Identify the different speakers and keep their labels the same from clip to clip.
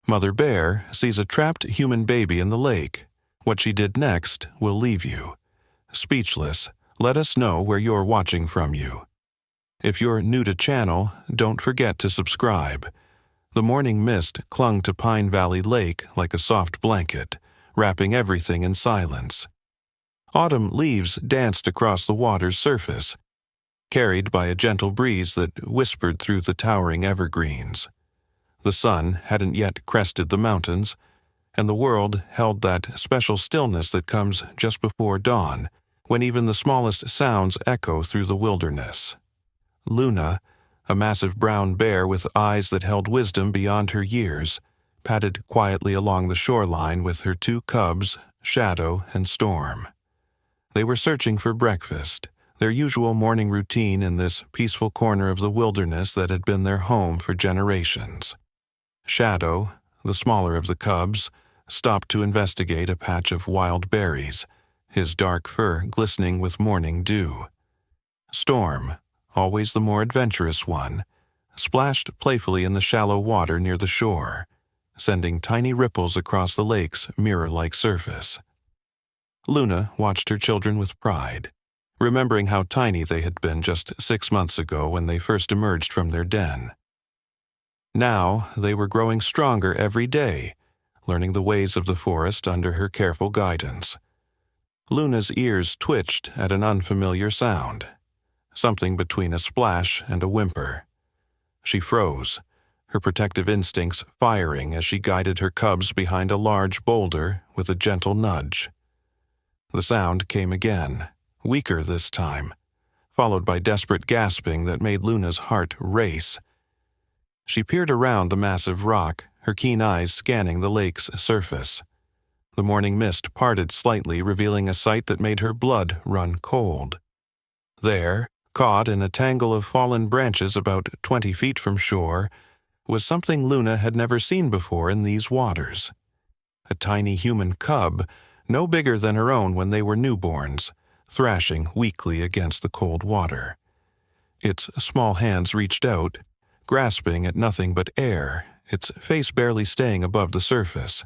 Speaker 1: Mother Bear sees a trapped human baby in the lake. What she did next will leave you speechless. Let us know where you're watching from you. If you're new to channel, don't forget to subscribe. The morning mist clung to Pine Valley Lake like a soft blanket, wrapping everything in silence. Autumn leaves danced across the water's surface, carried by a gentle breeze that whispered through the towering evergreens. The sun hadn't yet crested the mountains, and the world held that special stillness that comes just before dawn, when even the smallest sounds echo through the wilderness. Luna, a massive brown bear with eyes that held wisdom beyond her years, padded quietly along the shoreline with her two cubs, Shadow and Storm. They were searching for breakfast, their usual morning routine in this peaceful corner of the wilderness that had been their home for generations. Shadow, the smaller of the cubs, stopped to investigate a patch of wild berries, his dark fur glistening with morning dew. Storm, always the more adventurous one, splashed playfully in the shallow water near the shore, sending tiny ripples across the lake's mirror-like surface. Luna watched her children with pride, remembering how tiny they had been just 6 months ago when they first emerged from their den. Now they were growing stronger every day, learning the ways of the forest under her careful guidance. Luna's ears twitched at an unfamiliar sound, something between a splash and a whimper. She froze, her protective instincts firing as she guided her cubs behind a large boulder with a gentle nudge. The sound came again, weaker this time, followed by desperate gasping that made Luna's heart race. She peered around the massive rock, her keen eyes scanning the lake's surface. The morning mist parted slightly, revealing a sight that made her blood run cold. There, caught in a tangle of fallen branches about 20 feet from shore, was something Luna had never seen before in these waters. A tiny human cub, no bigger than her own when they were newborns, thrashing weakly against the cold water. Its small hands reached out, grasping at nothing but air, its face barely staying above the surface.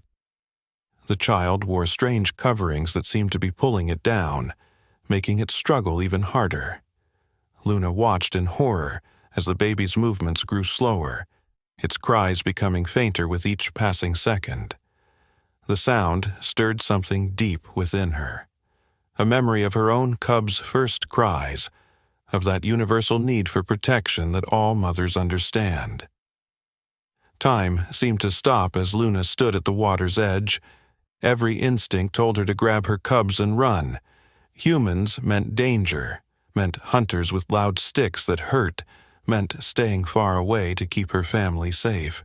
Speaker 1: The child wore strange coverings that seemed to be pulling it down, making it struggle even harder. Luna watched in horror as the baby's movements grew slower, its cries becoming fainter with each passing second. The sound stirred something deep within her, a memory of her own cub's first cries, of that universal need for protection that all mothers understand. Time seemed to stop as Luna stood at the water's edge. Every instinct told her to grab her cubs and run. Humans meant danger, meant hunters with loud sticks that hurt, meant staying far away to keep her family safe.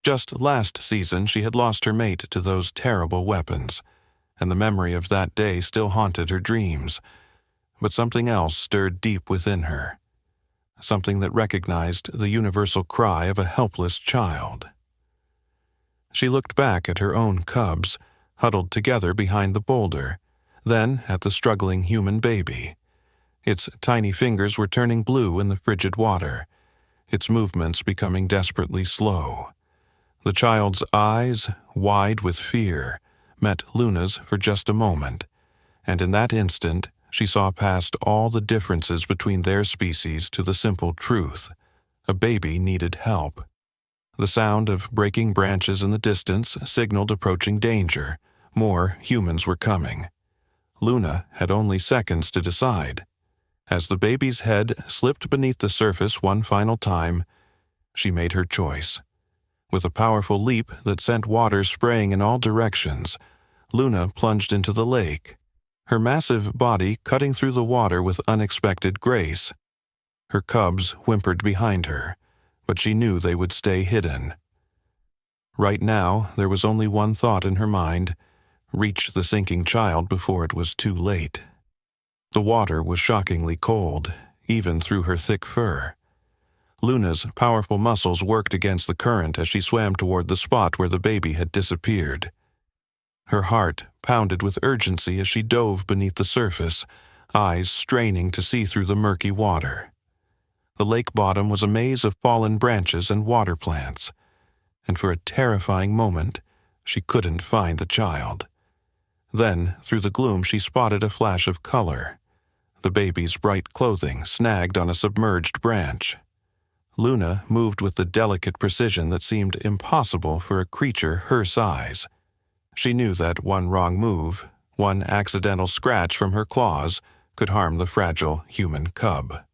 Speaker 1: Just last season she had lost her mate to those terrible weapons, and the memory of that day still haunted her dreams. But something else stirred deep within her, something that recognized the universal cry of a helpless child. She looked back at her own cubs, huddled together behind the boulder, then at the struggling human baby. Its tiny fingers were turning blue in the frigid water, its movements becoming desperately slow. The child's eyes, wide with fear, met Luna's for just a moment, and in that instant she saw past all the differences between their species to the simple truth: a baby needed help. The sound of breaking branches in the distance signaled approaching danger. More humans were coming. Luna had only seconds to decide. As the baby's head slipped beneath the surface one final time, she made her choice. With a powerful leap that sent water spraying in all directions, Luna plunged into the lake, her massive body cutting through the water with unexpected grace. Her cubs whimpered behind her, but she knew they would stay hidden. Right now, there was only one thought in her mind: reach the sinking child before it was too late. The water was shockingly cold, even through her thick fur. Luna's powerful muscles worked against the current as she swam toward the spot where the baby had disappeared. Her heart pounded with urgency as she dove beneath the surface, eyes straining to see through the murky water. The lake bottom was a maze of fallen branches and water plants. and for a terrifying moment, she couldn't find the child. Then, through the gloom, she spotted a flash of color. The baby's bright clothing snagged on a submerged branch. Luna moved with the delicate precision that seemed impossible for a creature her size. She knew that one wrong move, one accidental scratch from her claws, could harm the fragile human cub.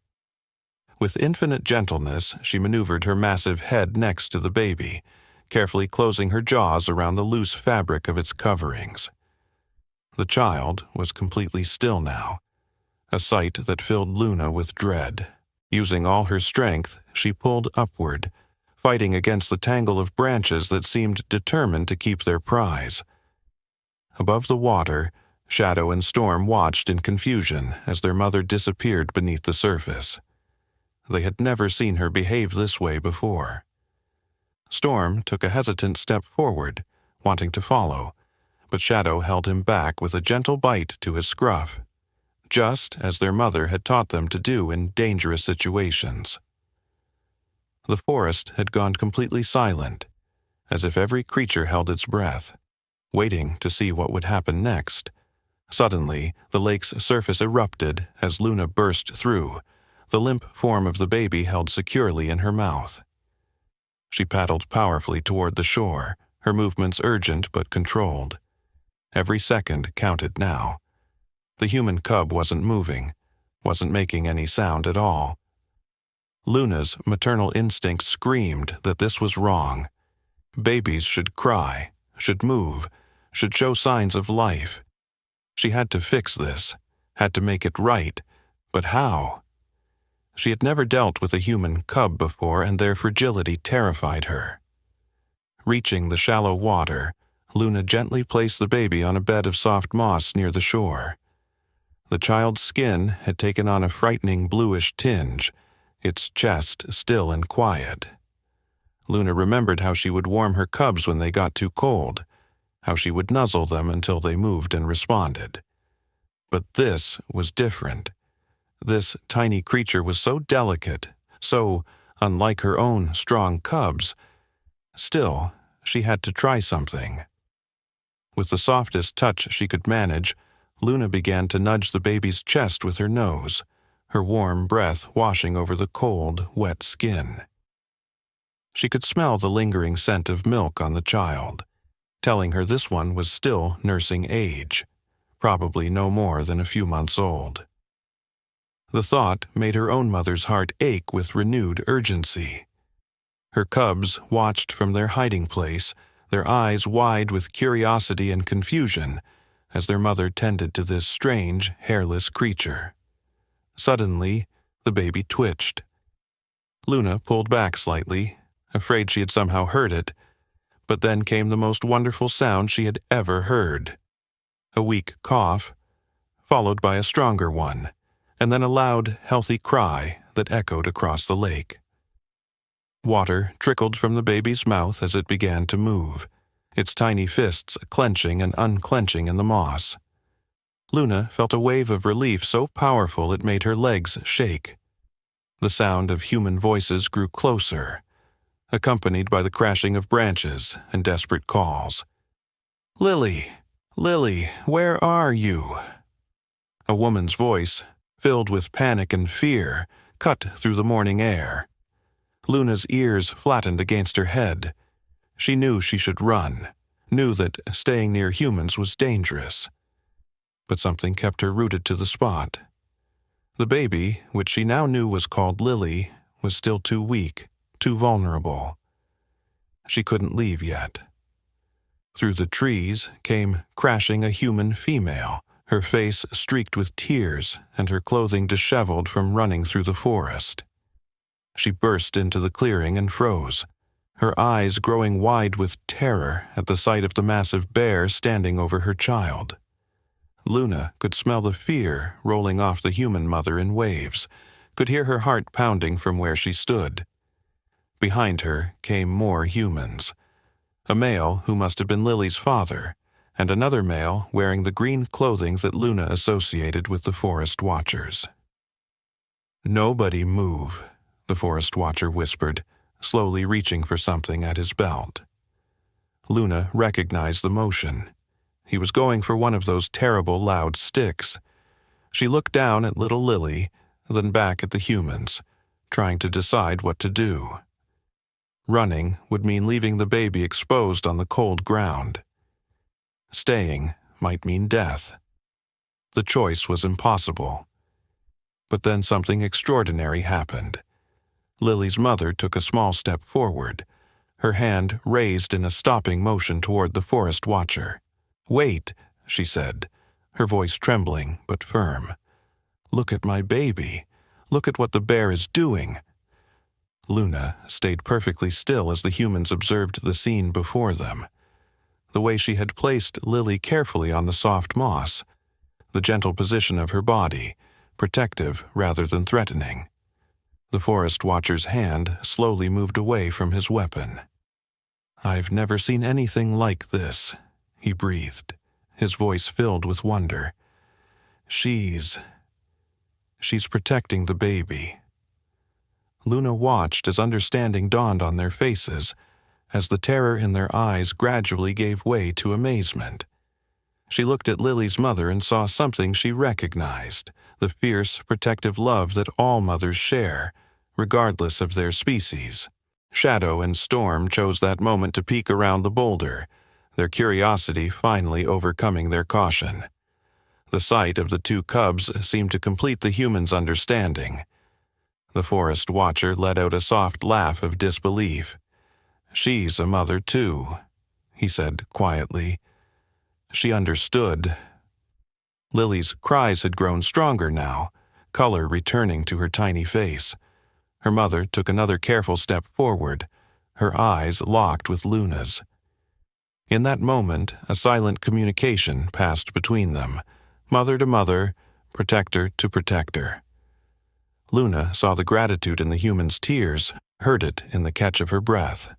Speaker 1: With infinite gentleness, she maneuvered her massive head next to the baby, carefully closing her jaws around the loose fabric of its coverings. The child was completely still now, a sight that filled Luna with dread. Using all her strength, she pulled upward, fighting against the tangle of branches that seemed determined to keep their prize. Above the water, Shadow and Storm watched in confusion as their mother disappeared beneath the surface. They had never seen her behave this way before. Storm took a hesitant step forward, wanting to follow, but Shadow held him back with a gentle bite to his scruff, just as their mother had taught them to do in dangerous situations. The forest had gone completely silent, as if every creature held its breath, waiting to see what would happen next. Suddenly, the lake's surface erupted as Luna burst through, the limp form of the baby held securely in her mouth. She paddled powerfully toward the shore, her movements urgent but controlled. Every second counted now. The human cub wasn't moving, wasn't making any sound at all. Luna's maternal instinct screamed that this was wrong. Babies should cry, should move, should show signs of life. She had to fix this, had to make it right, but how? She had never dealt with a human cub before, and their fragility terrified her. Reaching the shallow water, Luna gently placed the baby on a bed of soft moss near the shore. The child's skin had taken on a frightening bluish tinge, its chest still and quiet. Luna remembered how she would warm her cubs when they got too cold, how she would nuzzle them until they moved and responded. But this was different. This tiny creature was so delicate, so unlike her own strong cubs. Still, she had to try something. With the softest touch she could manage, Luna began to nudge the baby's chest with her nose, her warm breath washing over the cold, wet skin. She could smell the lingering scent of milk on the child, telling her this one was still nursing age, probably no more than a few months old. The thought made her own mother's heart ache with renewed urgency. Her cubs watched from their hiding place, their eyes wide with curiosity and confusion, as their mother tended to this strange, hairless creature. Suddenly, the baby twitched. Luna pulled back slightly, afraid she had somehow heard it, but then came the most wonderful sound she had ever heard. A weak cough, followed by a stronger one, and then a loud, healthy cry that echoed across the lake. Water trickled from the baby's mouth as it began to move, its tiny fists clenching and unclenching in the moss. Luna felt a wave of relief so powerful it made her legs shake. The sound of human voices grew closer, accompanied by the crashing of branches and desperate calls. "Lily! Lily, where are you?" A woman's voice, filled with panic and fear, cut through the morning air. Luna's ears flattened against her head. She knew she should run, knew that staying near humans was dangerous. But something kept her rooted to the spot. The baby, which she now knew was called Lily, was still too weak, too vulnerable. She couldn't leave yet. Through the trees came crashing a human female, her face streaked with tears and her clothing disheveled from running through the forest. She burst into the clearing and froze, her eyes growing wide with terror at the sight of the massive bear standing over her child. Luna could smell the fear rolling off the human mother in waves, could hear her heart pounding from where she stood. Behind her came more humans, a male who must have been Lily's father, and another male wearing the green clothing that Luna associated with the Forest Watchers. "Nobody move," the Forest Watcher whispered, slowly reaching for something at his belt. Luna recognized the motion. He was going for one of those terrible loud sticks. She looked down at little Lily, then back at the humans, trying to decide what to do. Running would mean leaving the baby exposed on the cold ground. Staying might mean death. The choice was impossible. But then something extraordinary happened. Lily's mother took a small step forward, her hand raised in a stopping motion toward the forest watcher. "Wait," she said, her voice trembling but firm. "Look at my baby. Look at what the bear is doing." Luna stayed perfectly still as the humans observed the scene before them. The way she had placed Lily carefully on the soft moss, the gentle position of her body, protective rather than threatening. The forest watcher's hand slowly moved away from his weapon. "I've never seen anything like this," he breathed, his voice filled with wonder. She's protecting the baby." Luna watched as understanding dawned on their faces, as the terror in their eyes gradually gave way to amazement. She looked at Lily's mother and saw something she recognized, the fierce, protective love that all mothers share, regardless of their species. Shadow and Storm chose that moment to peek around the boulder, their curiosity finally overcoming their caution. The sight of the two cubs seemed to complete the humans' understanding. The forest watcher let out a soft laugh of disbelief. "She's a mother too," he said quietly. She understood. Lily's cries had grown stronger now, color returning to her tiny face. Her mother took another careful step forward, her eyes locked with Luna's. In that moment, a silent communication passed between them, mother to mother, protector to protector. Luna saw the gratitude in the human's tears, heard it in the catch of her breath.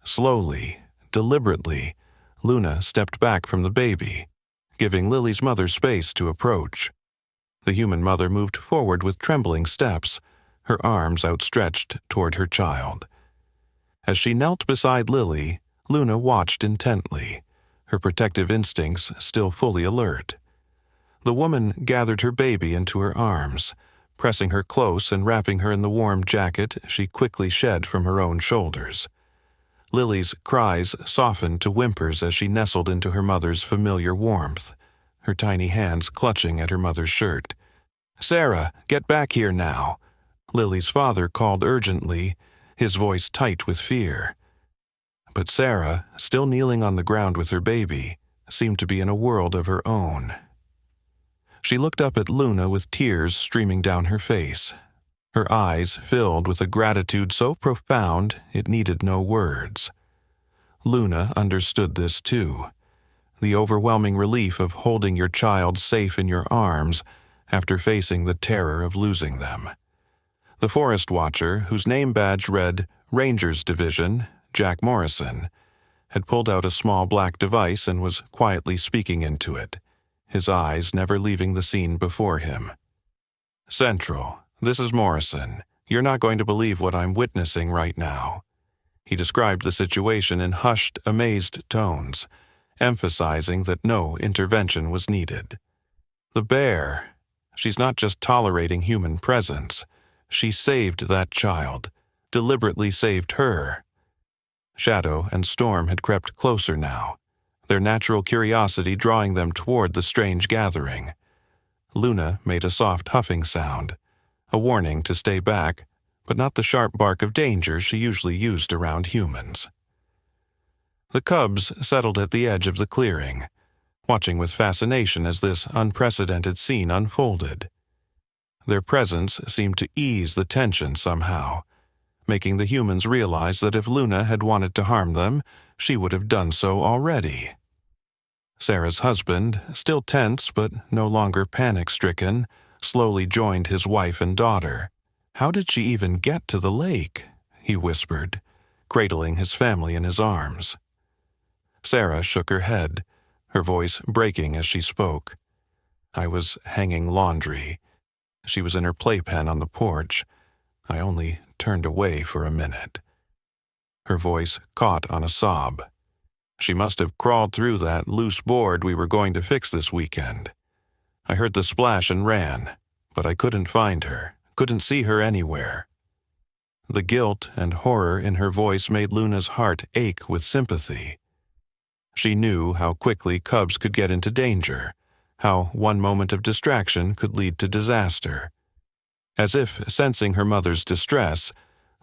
Speaker 1: Slowly, deliberately, Luna stepped back from the baby, giving Lily's mother space to approach. The human mother moved forward with trembling steps, her arms outstretched toward her child. As she knelt beside Lily, Luna watched intently, her protective instincts still fully alert. The woman gathered her baby into her arms, pressing her close and wrapping her in the warm jacket she quickly shed from her own shoulders. Lily's cries softened to whimpers as she nestled into her mother's familiar warmth, her tiny hands clutching at her mother's shirt. "Sarah, get back here now," Lily's father called urgently, his voice tight with fear. But Sarah, still kneeling on the ground with her baby, seemed to be in a world of her own. She looked up at Luna with tears streaming down her face, her eyes filled with a gratitude so profound it needed no words. Luna understood this too, the overwhelming relief of holding your child safe in your arms after facing the terror of losing them. The forest watcher, whose name badge read Rangers Division, Jack Morrison, had pulled out a small black device and was quietly speaking into it, his eyes never leaving the scene before him. "Central, this is Morrison. You're not going to believe what I'm witnessing right now." He described the situation in hushed, amazed tones, emphasizing that no intervention was needed. "The bear, she's not just tolerating human presence. She saved that child, deliberately saved her." Shadow and Storm had crept closer now, their natural curiosity drawing them toward the strange gathering. Luna made a soft huffing sound, a warning to stay back, but not the sharp bark of danger she usually used around humans. The cubs settled at the edge of the clearing, watching with fascination as this unprecedented scene unfolded. Their presence seemed to ease the tension somehow, making the humans realize that if Luna had wanted to harm them, she would have done so already. Sarah's husband, still tense but no longer panic-stricken, slowly joined his wife and daughter. "How did she even get to the lake?" he whispered, cradling his family in his arms. Sarah shook her head, her voice breaking as she spoke. "I was hanging laundry. She was in her playpen on the porch. I only turned away for a minute." Her voice caught on a sob. "She must have crawled through that loose board we were going to fix this weekend. I heard the splash and ran, but I couldn't find her, couldn't see her anywhere." The guilt and horror in her voice made Luna's heart ache with sympathy. She knew how quickly cubs could get into danger, how one moment of distraction could lead to disaster. As if sensing her mother's distress,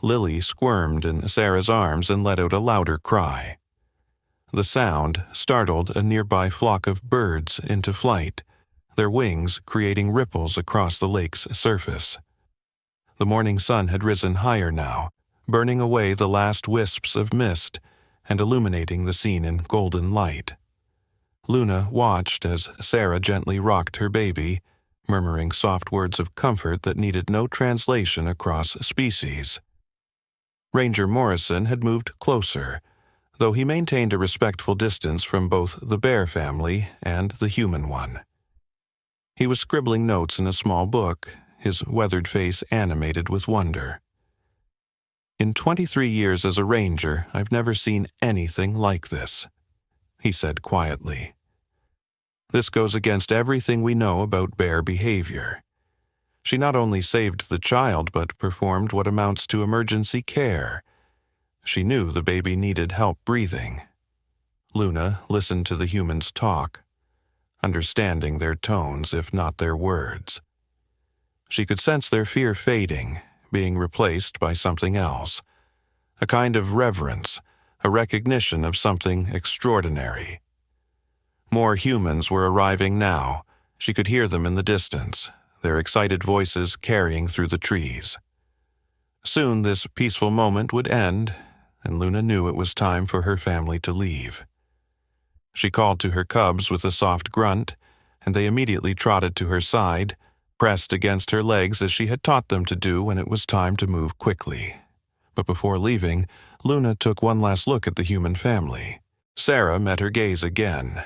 Speaker 1: Lily squirmed in Sarah's arms and let out a louder cry. The sound startled a nearby flock of birds into flight, their wings creating ripples across the lake's surface. The morning sun had risen higher now, burning away the last wisps of mist and illuminating the scene in golden light. Luna watched as Sarah gently rocked her baby, murmuring soft words of comfort that needed no translation across species. Ranger Morrison had moved closer, though he maintained a respectful distance from both the bear family and the human one. He was scribbling notes in a small book, his weathered face animated with wonder. "In 23 years as a ranger, I've never seen anything like this," he said quietly. "This goes against everything we know about bear behavior. She not only saved the child but performed what amounts to emergency care. She knew the baby needed help breathing." Luna listened to the humans talk, understanding their tones if not their words. She could sense their fear fading, being replaced by something else, a kind of reverence, a recognition of something extraordinary. More humans were arriving now. She could hear them in the distance, their excited voices carrying through the trees. Soon this peaceful moment would end, and Luna knew it was time for her family to leave. She called to her cubs with a soft grunt, and they immediately trotted to her side, pressed against her legs as she had taught them to do when it was time to move quickly. But before leaving, Luna took one last look at the human family. Sarah met her gaze again,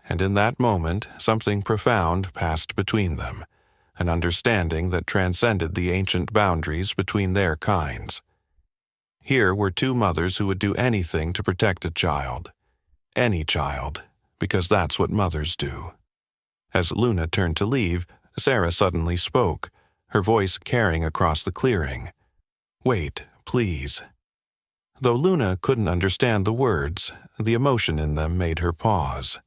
Speaker 1: and in that moment something profound passed between them, an understanding that transcended the ancient boundaries between their kinds. Here were two mothers who would do anything to protect a child. Any child, because that's what mothers do. As Luna turned to leave, Sarah suddenly spoke, her voice carrying across the clearing. "Wait, please." Though Luna couldn't understand the words, the emotion in them made her pause.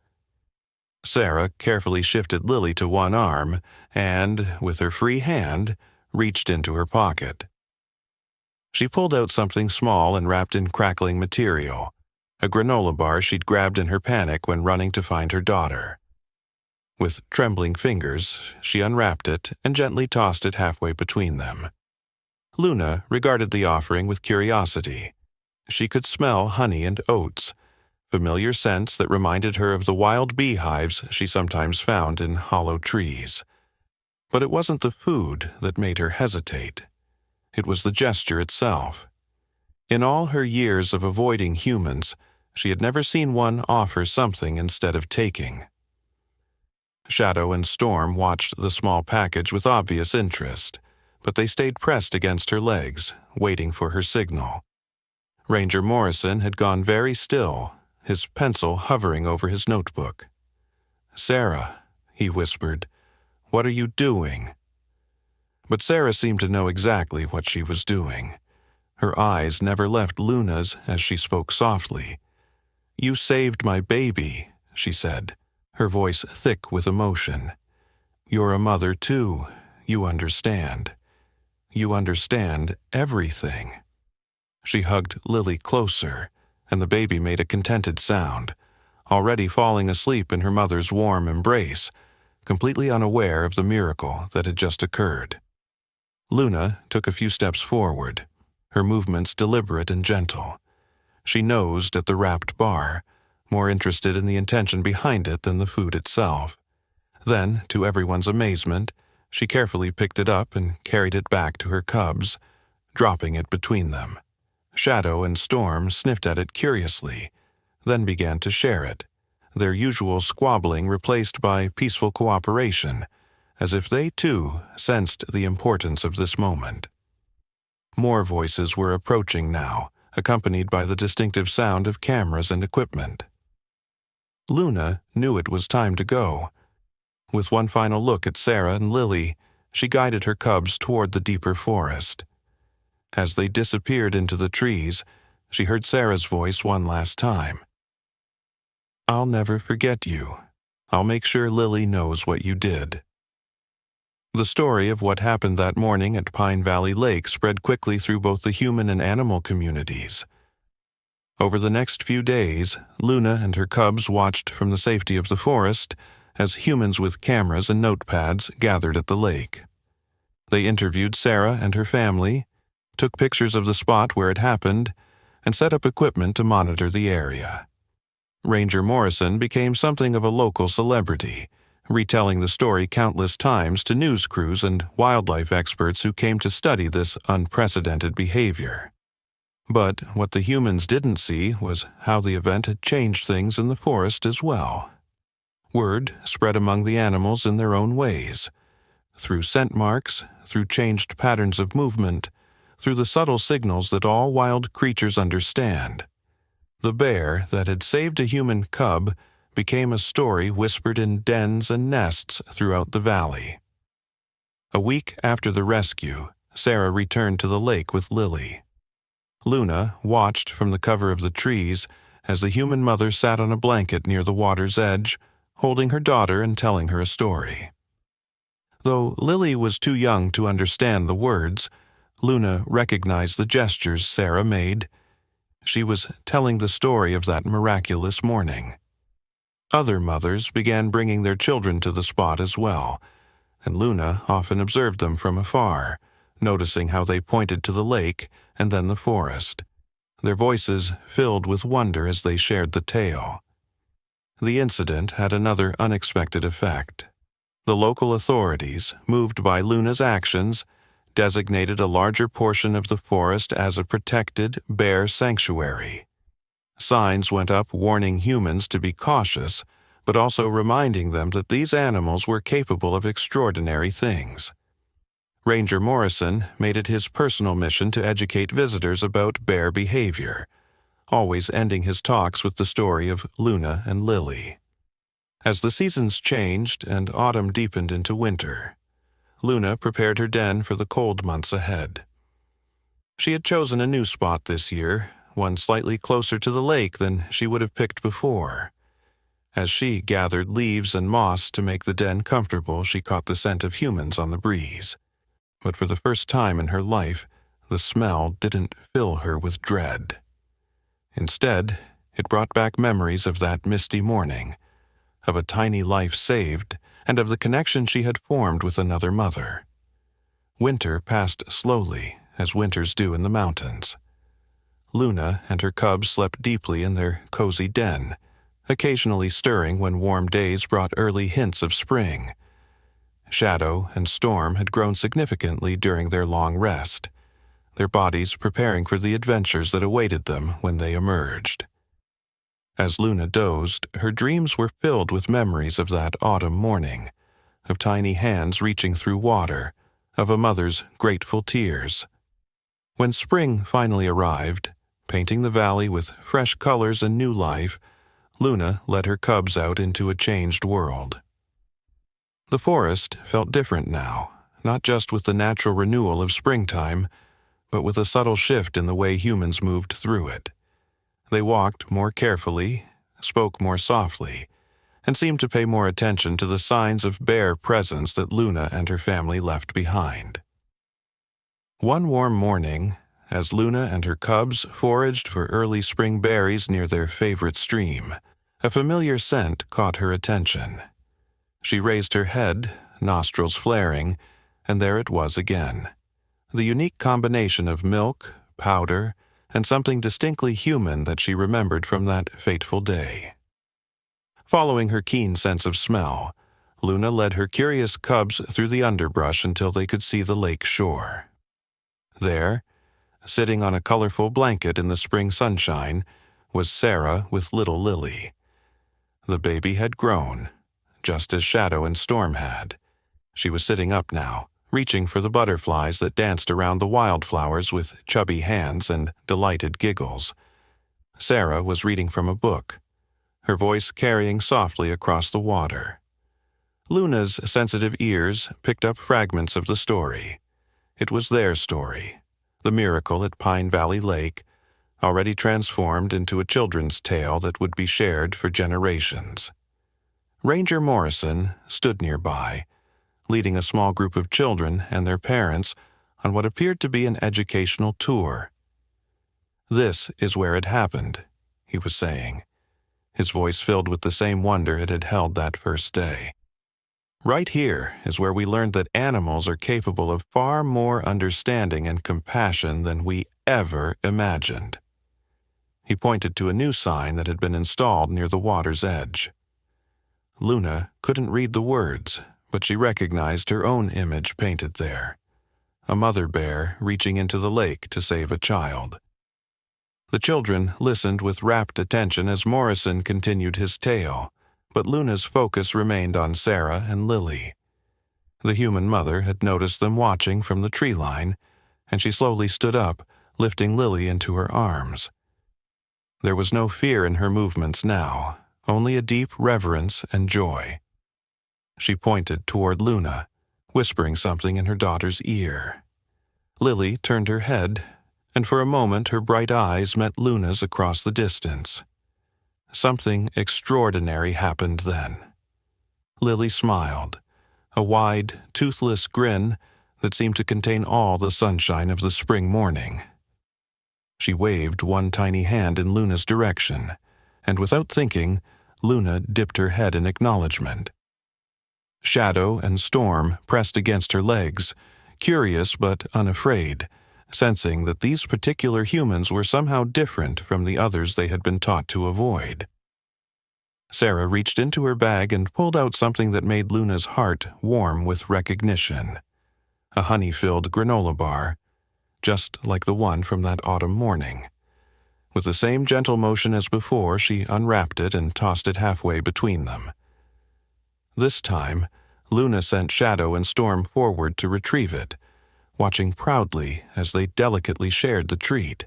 Speaker 1: Sarah carefully shifted Lily to one arm and, with her free hand, reached into her pocket. She pulled out something small and wrapped in crackling material, a granola bar she'd grabbed in her panic when running to find her daughter. With trembling fingers, she unwrapped it and gently tossed it halfway between them. Luna regarded the offering with curiosity. She could smell honey and oats, familiar scents that reminded her of the wild beehives she sometimes found in hollow trees. But it wasn't the food that made her hesitate. It was the gesture itself. In all her years of avoiding humans, she had never seen one offer something instead of taking. Shadow and Storm watched the small package with obvious interest, but they stayed pressed against her legs, waiting for her signal. Ranger Morrison had gone very still, his pencil hovering over his notebook. "Sarah," he whispered, "what are you doing?" But Sarah seemed to know exactly what she was doing. Her eyes never left Luna's as she spoke softly. "You saved my baby," she said, her voice thick with emotion. "You're a mother, too. You understand. You understand everything." She hugged Lily closer, and the baby made a contented sound, already falling asleep in her mother's warm embrace, completely unaware of the miracle that had just occurred. Luna took a few steps forward, her movements deliberate and gentle. She nosed at the wrapped bar, more interested in the intention behind it than the food itself. Then, to everyone's amazement, she carefully picked it up and carried it back to her cubs, dropping it between them. Shadow and Storm sniffed at it curiously, then began to share it, their usual squabbling replaced by peaceful cooperation, as if they too sensed the importance of this moment. More voices were approaching now, accompanied by the distinctive sound of cameras and equipment. Luna knew it was time to go. With one final look at Sarah and Lily, she guided her cubs toward the deeper forest. As they disappeared into the trees, she heard Sarah's voice one last time. "I'll never forget you. I'll make sure Lily knows what you did." The story of what happened that morning at Pine Valley Lake spread quickly through both the human and animal communities. Over the next few days, Luna and her cubs watched from the safety of the forest as humans with cameras and notepads gathered at the lake. They interviewed Sarah and her family, took pictures of the spot where it happened, and set up equipment to monitor the area. Ranger Morrison became something of a local celebrity, retelling the story countless times to news crews and wildlife experts who came to study this unprecedented behavior. But what the humans didn't see was how the event had changed things in the forest as well. Word spread among the animals in their own ways, through scent marks, through changed patterns of movement, through the subtle signals that all wild creatures understand. The bear that had saved a human cub became a story whispered in dens and nests throughout the valley. A week after the rescue, Sarah returned to the lake with Lily. Luna watched from the cover of the trees as the human mother sat on a blanket near the water's edge, holding her daughter and telling her a story. Though Lily was too young to understand the words, Luna recognized the gestures Sarah made. She was telling the story of that miraculous morning. Other mothers began bringing their children to the spot as well, and Luna often observed them from afar, noticing how they pointed to the lake and then the forest, their voices filled with wonder as they shared the tale. The incident had another unexpected effect. The local authorities, moved by Luna's actions, designated a larger portion of the forest as a protected bear sanctuary. Signs went up warning humans to be cautious, but also reminding them that these animals were capable of extraordinary things. Ranger Morrison made it his personal mission to educate visitors about bear behavior, always ending his talks with the story of Luna and Lily. As the seasons changed and autumn deepened into winter, Luna prepared her den for the cold months ahead. She had chosen a new spot this year, one slightly closer to the lake than she would have picked before. As she gathered leaves and moss to make the den comfortable, she caught the scent of humans on the breeze. But for the first time in her life, the smell didn't fill her with dread. Instead, it brought back memories of that misty morning, of a tiny life saved, and of the connection she had formed with another mother. Winter passed slowly, as winters do in the mountains. Luna and her cubs slept deeply in their cozy den, occasionally stirring when warm days brought early hints of spring. Shadow and Storm had grown significantly during their long rest, their bodies preparing for the adventures that awaited them when they emerged. As Luna dozed, her dreams were filled with memories of that autumn morning, of tiny hands reaching through water, of a mother's grateful tears. When spring finally arrived, painting the valley with fresh colors and new life, Luna led her cubs out into a changed world. The forest felt different now, not just with the natural renewal of springtime, but with a subtle shift in the way humans moved through it. They walked more carefully, spoke more softly, and seemed to pay more attention to the signs of bear presence that Luna and her family left behind. One warm morning, as Luna and her cubs foraged for early spring berries near their favorite stream, a familiar scent caught her attention. She raised her head, nostrils flaring, and there it was again. The unique combination of milk, powder, and something distinctly human that she remembered from that fateful day. Following her keen sense of smell, Luna led her curious cubs through the underbrush until they could see the lake shore. There, sitting on a colorful blanket in the spring sunshine, was Sarah with little Lily. The baby had grown, just as Shadow and Storm had. She was sitting up now, reaching for the butterflies that danced around the wildflowers with chubby hands and delighted giggles. Sarah was reading from a book, her voice carrying softly across the water. Luna's sensitive ears picked up fragments of the story. It was their story, the miracle at Pine Valley Lake, already transformed into a children's tale that would be shared for generations. Ranger Morrison stood nearby, leading a small group of children and their parents on what appeared to be an educational tour. "This is where it happened," he was saying, his voice filled with the same wonder it had held that first day. "Right here is where we learned that animals are capable of far more understanding and compassion than we ever imagined." He pointed to a new sign that had been installed near the water's edge. Luna couldn't read the words, but she recognized her own image painted there, a mother bear reaching into the lake to save a child. The children listened with rapt attention as Morrison continued his tale, but Luna's focus remained on Sarah and Lily. The human mother had noticed them watching from the tree line, and she slowly stood up, lifting Lily into her arms. There was no fear in her movements now, only a deep reverence and joy. She pointed toward Luna, whispering something in her daughter's ear. Lily turned her head, and for a moment her bright eyes met Luna's across the distance. Something extraordinary happened then. Lily smiled, a wide, toothless grin that seemed to contain all the sunshine of the spring morning. She waved one tiny hand in Luna's direction, and without thinking, Luna dipped her head in acknowledgement. Shadow and Storm pressed against her legs, curious but unafraid, sensing that these particular humans were somehow different from the others they had been taught to avoid. Sarah reached into her bag and pulled out something that made Luna's heart warm with recognition. A honey-filled granola bar, just like the one from that autumn morning. With the same gentle motion as before, she unwrapped it and tossed it halfway between them. This time, Luna sent Shadow and Storm forward to retrieve it, watching proudly as they delicately shared the treat,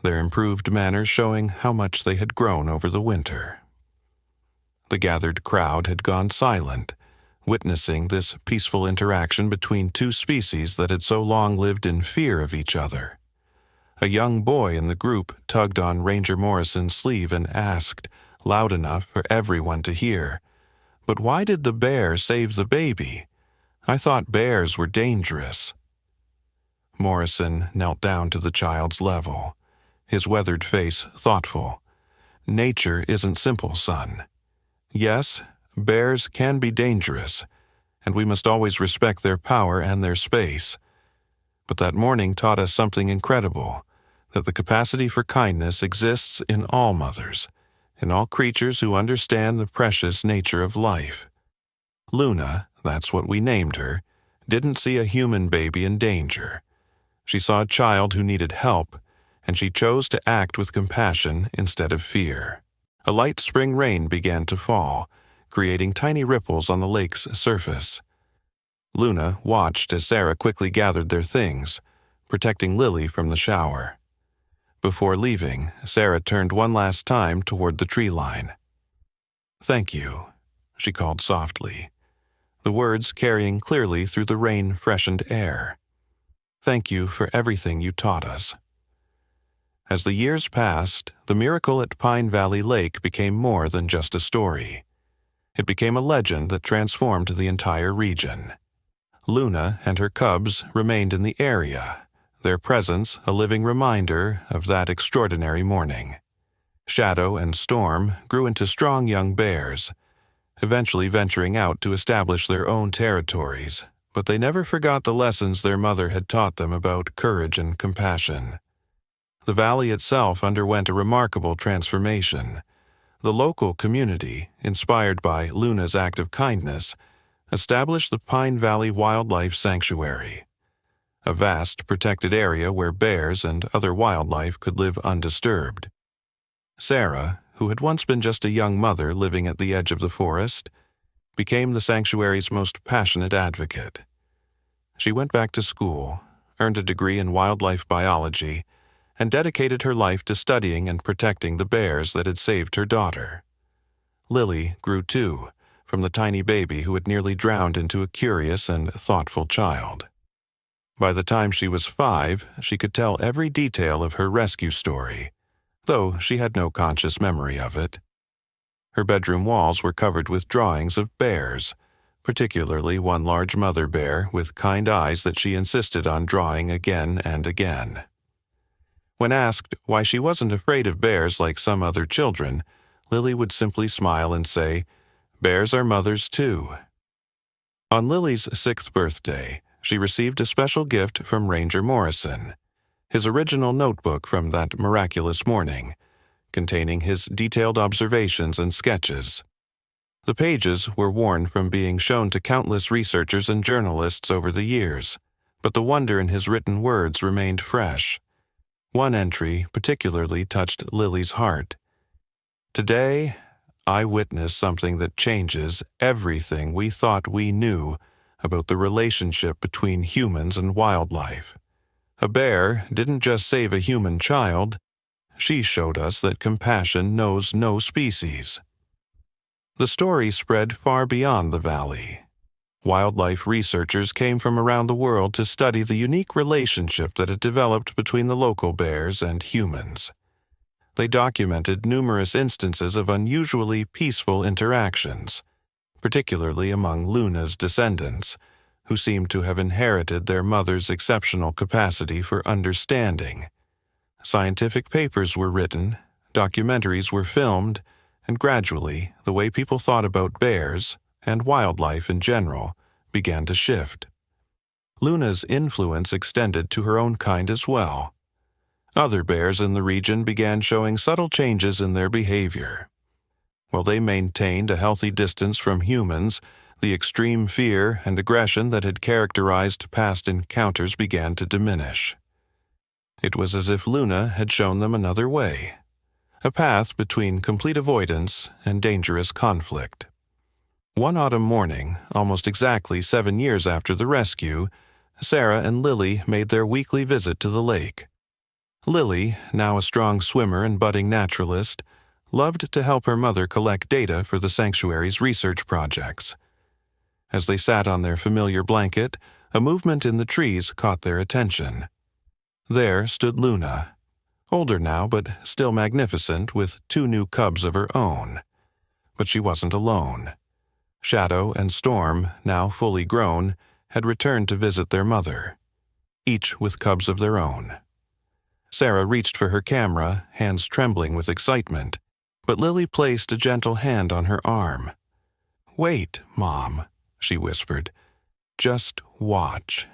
Speaker 1: their improved manners showing how much they had grown over the winter. The gathered crowd had gone silent, witnessing this peaceful interaction between two species that had so long lived in fear of each other. A young boy in the group tugged on Ranger Morrison's sleeve and asked, loud enough for everyone to hear, "But why did the bear save the baby? I thought bears were dangerous." Morrison knelt down to the child's level, his weathered face thoughtful. "Nature isn't simple, son. Yes, bears can be dangerous, and we must always respect their power and their space. But that morning taught us something incredible, that the capacity for kindness exists in all mothers, in all creatures who understand the precious nature of life. Luna, that's what we named her, didn't see a human baby in danger. She saw a child who needed help, and she chose to act with compassion instead of fear." A light spring rain began to fall, creating tiny ripples on the lake's surface. Luna watched as Sarah quickly gathered their things, protecting Lily from the shower. Before leaving, Sarah turned one last time toward the tree line. "Thank you," she called softly, the words carrying clearly through the rain-freshened air. "Thank you for everything you taught us." As the years passed, the miracle at Pine Valley Lake became more than just a story. It became a legend that transformed the entire region. Luna and her cubs remained in the area, their presence a living reminder of that extraordinary morning. Shadow and Storm grew into strong young bears, eventually venturing out to establish their own territories, but they never forgot the lessons their mother had taught them about courage and compassion. The valley itself underwent a remarkable transformation. The local community, inspired by Luna's act of kindness, established the Pine Valley Wildlife Sanctuary, a vast protected area where bears and other wildlife could live undisturbed. Sarah, who had once been just a young mother living at the edge of the forest, became the sanctuary's most passionate advocate. She went back to school, earned a degree in wildlife biology, and dedicated her life to studying and protecting the bears that had saved her daughter. Lily grew too, from the tiny baby who had nearly drowned into a curious and thoughtful child. By the time she was 5, she could tell every detail of her rescue story, though she had no conscious memory of it. Her bedroom walls were covered with drawings of bears, particularly one large mother bear with kind eyes that she insisted on drawing again and again. When asked why she wasn't afraid of bears like some other children, Lily would simply smile and say, "Bears are mothers too." On Lily's 6th birthday, she received a special gift from Ranger Morrison, his original notebook from that miraculous morning, containing his detailed observations and sketches. The pages were worn from being shown to countless researchers and journalists over the years, but the wonder in his written words remained fresh. One entry particularly touched Lily's heart. "Today, I witnessed something that changes everything we thought we knew about the relationship between humans and wildlife. A bear didn't just save a human child, she showed us that compassion knows no species." The story spread far beyond the valley. Wildlife researchers came from around the world to study the unique relationship that had developed between the local bears and humans. They documented numerous instances of unusually peaceful interactions, particularly among Luna's descendants, who seemed to have inherited their mother's exceptional capacity for understanding. Scientific papers were written, documentaries were filmed, and gradually the way people thought about bears, and wildlife in general, began to shift. Luna's influence extended to her own kind as well. Other bears in the region began showing subtle changes in their behavior. While they maintained a healthy distance from humans, the extreme fear and aggression that had characterized past encounters began to diminish. It was as if Luna had shown them another way, a path between complete avoidance and dangerous conflict. One autumn morning, almost exactly 7 years after the rescue, Sarah and Lily made their weekly visit to the lake. Lily, now a strong swimmer and budding naturalist, loved to help her mother collect data for the sanctuary's research projects. As they sat on their familiar blanket, a movement in the trees caught their attention. There stood Luna, older now but still magnificent, with 2 new cubs of her own. But she wasn't alone. Shadow and Storm, now fully grown, had returned to visit their mother, each with cubs of their own. Sarah reached for her camera, hands trembling with excitement, but Lily placed a gentle hand on her arm. "Wait, Mom," she whispered. "Just watch."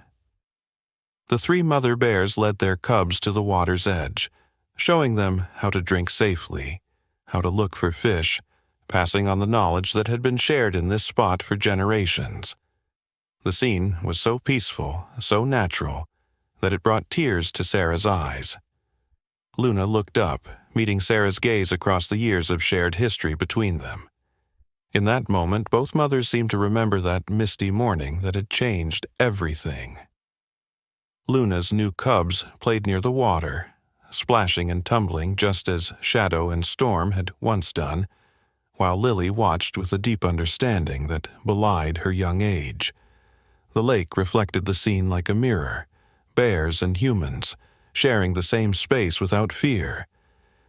Speaker 1: The 3 mother bears led their cubs to the water's edge, showing them how to drink safely, how to look for fish, passing on the knowledge that had been shared in this spot for generations. The scene was so peaceful, so natural, that it brought tears to Sarah's eyes. Luna looked up, meeting Sarah's gaze across the years of shared history between them. In that moment, both mothers seemed to remember that misty morning that had changed everything. Luna's new cubs played near the water, splashing and tumbling just as Shadow and Storm had once done, while Lily watched with a deep understanding that belied her young age. The lake reflected the scene like a mirror, bears and humans, sharing the same space without fear,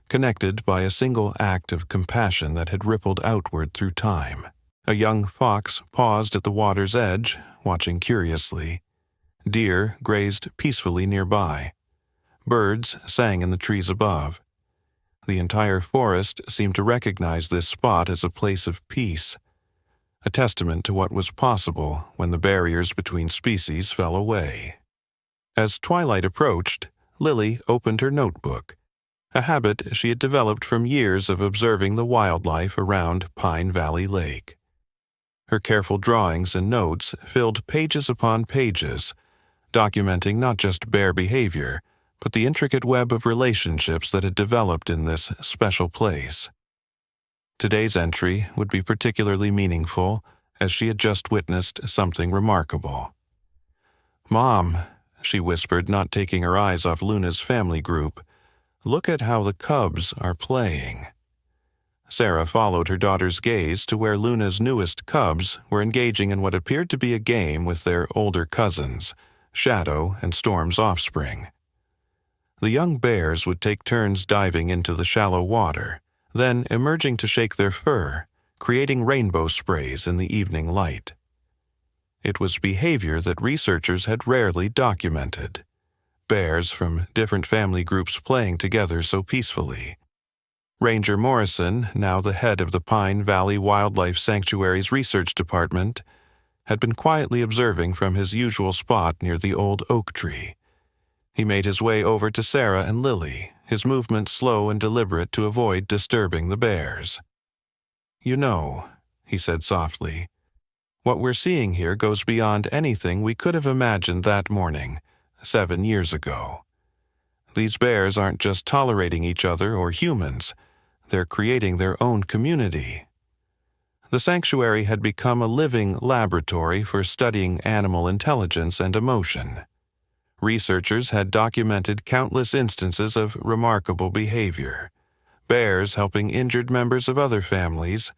Speaker 1: connected by a single act of compassion that had rippled outward through time. A young fox paused at the water's edge, watching curiously. Deer grazed peacefully nearby. Birds sang in the trees above. The entire forest seemed to recognize this spot as a place of peace, a testament to what was possible when the barriers between species fell away. As twilight approached, Lily opened her notebook, a habit she had developed from years of observing the wildlife around Pine Valley Lake. Her careful drawings and notes filled pages upon pages, documenting not just bear behavior, but the intricate web of relationships that had developed in this special place. Today's entry would be particularly meaningful, as she had just witnessed something remarkable. "Mom," she whispered, not taking her eyes off Luna's family group, "look at how the cubs are playing." Sarah followed her daughter's gaze to where Luna's newest cubs were engaging in what appeared to be a game with their older cousins, Shadow and Storm's offspring. The young bears would take turns diving into the shallow water, then emerging to shake their fur, creating rainbow sprays in the evening light. It was behavior that researchers had rarely documented. Bears from different family groups playing together so peacefully. Ranger Morrison, now the head of the Pine Valley Wildlife Sanctuary's research department, had been quietly observing from his usual spot near the old oak tree. He made his way over to Sarah and Lily, his movements slow and deliberate to avoid disturbing the bears. "You know," he said softly, "what we're seeing here goes beyond anything we could have imagined that morning, 7 years ago. These bears aren't just tolerating each other or humans, they're creating their own community." The sanctuary had become a living laboratory for studying animal intelligence and emotion. Researchers had documented countless instances of remarkable behavior, bears helping injured members of other families,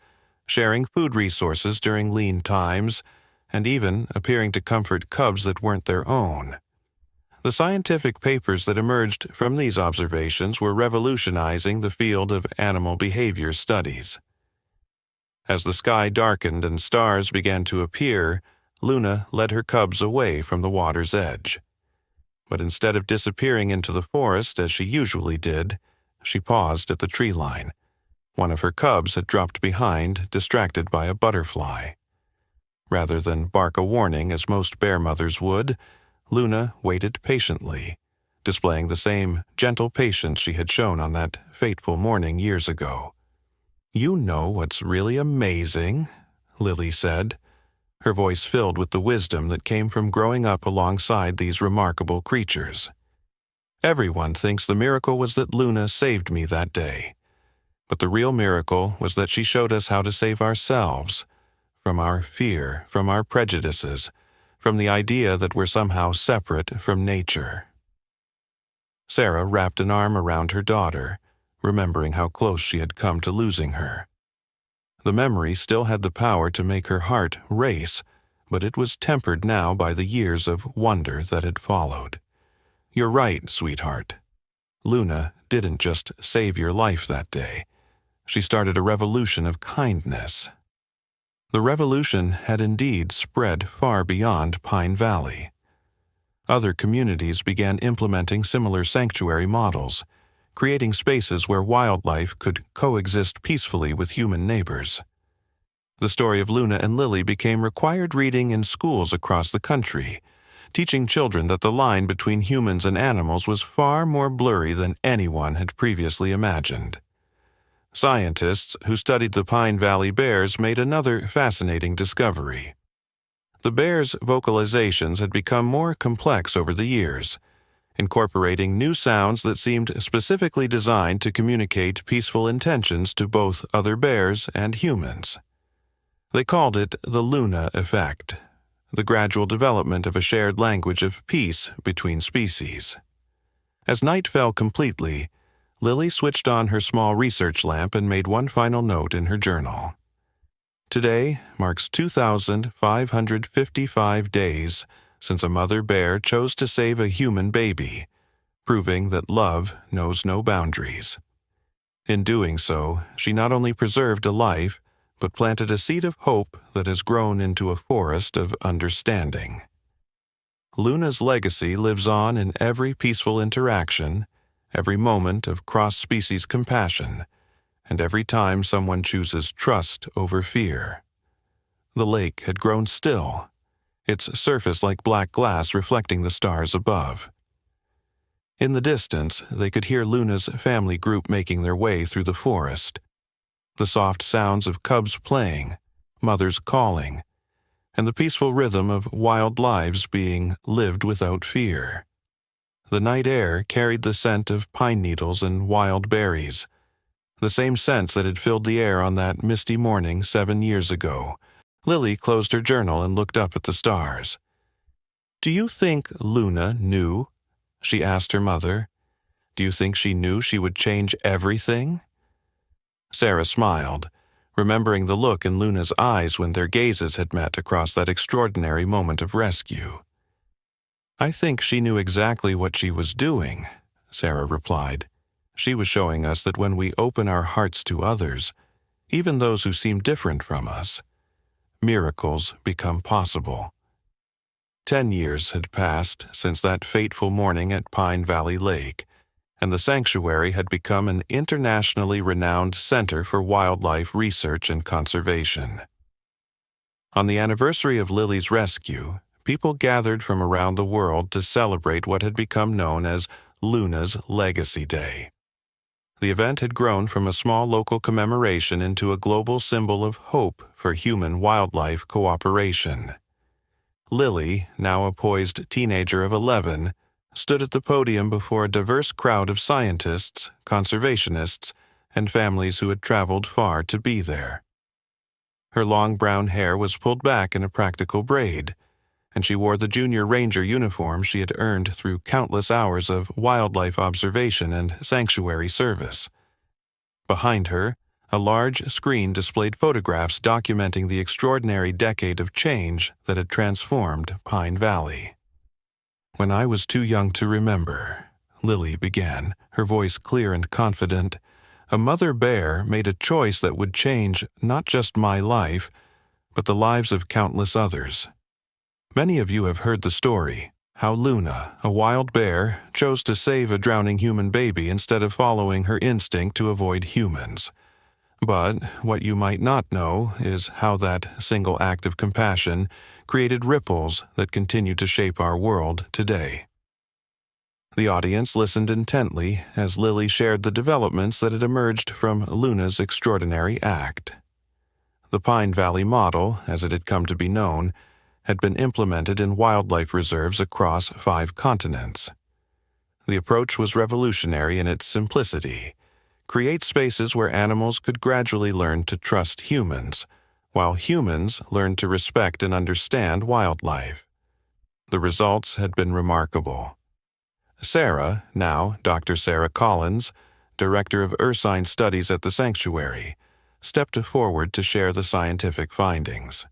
Speaker 1: sharing food resources during lean times, and even appearing to comfort cubs that weren't their own. The scientific papers that emerged from these observations were revolutionizing the field of animal behavior studies. As the sky darkened and stars began to appear, Luna led her cubs away from the water's edge. But instead of disappearing into the forest as she usually did, she paused at the tree line. One of her cubs had dropped behind, distracted by a butterfly. Rather than bark a warning as most bear mothers would, Luna waited patiently, displaying the same gentle patience she had shown on that fateful morning years ago. "You know what's really amazing," Lily said, her voice filled with the wisdom that came from growing up alongside these remarkable creatures. "Everyone thinks the miracle was that Luna saved me that day. But the real miracle was that she showed us how to save ourselves, from our fear, from our prejudices, from the idea that we're somehow separate from nature." Sarah wrapped an arm around her daughter, remembering how close she had come to losing her. The memory still had the power to make her heart race, but it was tempered now by the years of wonder that had followed. "You're right, sweetheart. Luna didn't just save your life that day. She started a revolution of kindness." The revolution had indeed spread far beyond Pine Valley. Other communities began implementing similar sanctuary models, creating spaces where wildlife could coexist peacefully with human neighbors. The story of Luna and Lily became required reading in schools across the country, teaching children that the line between humans and animals was far more blurry than anyone had previously imagined. Scientists who studied the Pine Valley bears made another fascinating discovery. The bears' vocalizations had become more complex over the years, incorporating new sounds that seemed specifically designed to communicate peaceful intentions to both other bears and humans. They called it the Luna effect, the gradual development of a shared language of peace between species. As night fell completely, Lily switched on her small research lamp and made one final note in her journal. "Today marks 2,555 days since a mother bear chose to save a human baby, proving that love knows no boundaries. In doing so, she not only preserved a life, but planted a seed of hope that has grown into a forest of understanding." Luna's legacy lives on in every peaceful interaction, every moment of cross-species compassion, and every time someone chooses trust over fear. The lake had grown still, its surface like black glass reflecting the stars above. In the distance, they could hear Luna's family group making their way through the forest. The soft sounds of cubs playing, mothers calling, and the peaceful rhythm of wild lives being lived without fear. The night air carried the scent of pine needles and wild berries, the same scents that had filled the air on that misty morning 7 years ago. Lily closed her journal and looked up at the stars. "Do you think Luna knew?" she asked her mother. "Do you think she knew she would change everything?" Sarah smiled, remembering the look in Luna's eyes when their gazes had met across that extraordinary moment of rescue. "I think she knew exactly what she was doing," Sarah replied. "She was showing us that when we open our hearts to others, even those who seem different from us, miracles become possible." 10 years had passed since that fateful morning at Pine Valley Lake, and the sanctuary had become an internationally renowned center for wildlife research and conservation. On the anniversary of Lily's rescue, people gathered from around the world to celebrate what had become known as Luna's Legacy Day. The event had grown from a small local commemoration into a global symbol of hope for human-wildlife cooperation. Lily, now a poised teenager of 11, stood at the podium before a diverse crowd of scientists, conservationists, and families who had traveled far to be there. Her long brown hair was pulled back in a practical braid, and she wore the junior ranger uniform she had earned through countless hours of wildlife observation and sanctuary service. Behind her, a large screen displayed photographs documenting the extraordinary decade of change that had transformed Pine Valley. "When I was too young to remember," Lily began, her voice clear and confident, "a mother bear made a choice that would change not just my life, but the lives of countless others. Many of you have heard the story, how Luna, a wild bear, chose to save a drowning human baby instead of following her instinct to avoid humans. But what you might not know is how that single act of compassion created ripples that continue to shape our world today." The audience listened intently as Lily shared the developments that had emerged from Luna's extraordinary act. The Pine Valley model, as it had come to be known, had been implemented in wildlife reserves across 5 continents. The approach was revolutionary in its simplicity: create spaces where animals could gradually learn to trust humans, while humans learned to respect and understand wildlife. The results had been remarkable. Sarah, now Dr. Sarah Collins, Director of Ursine Studies at the Sanctuary, stepped forward to share the scientific findings.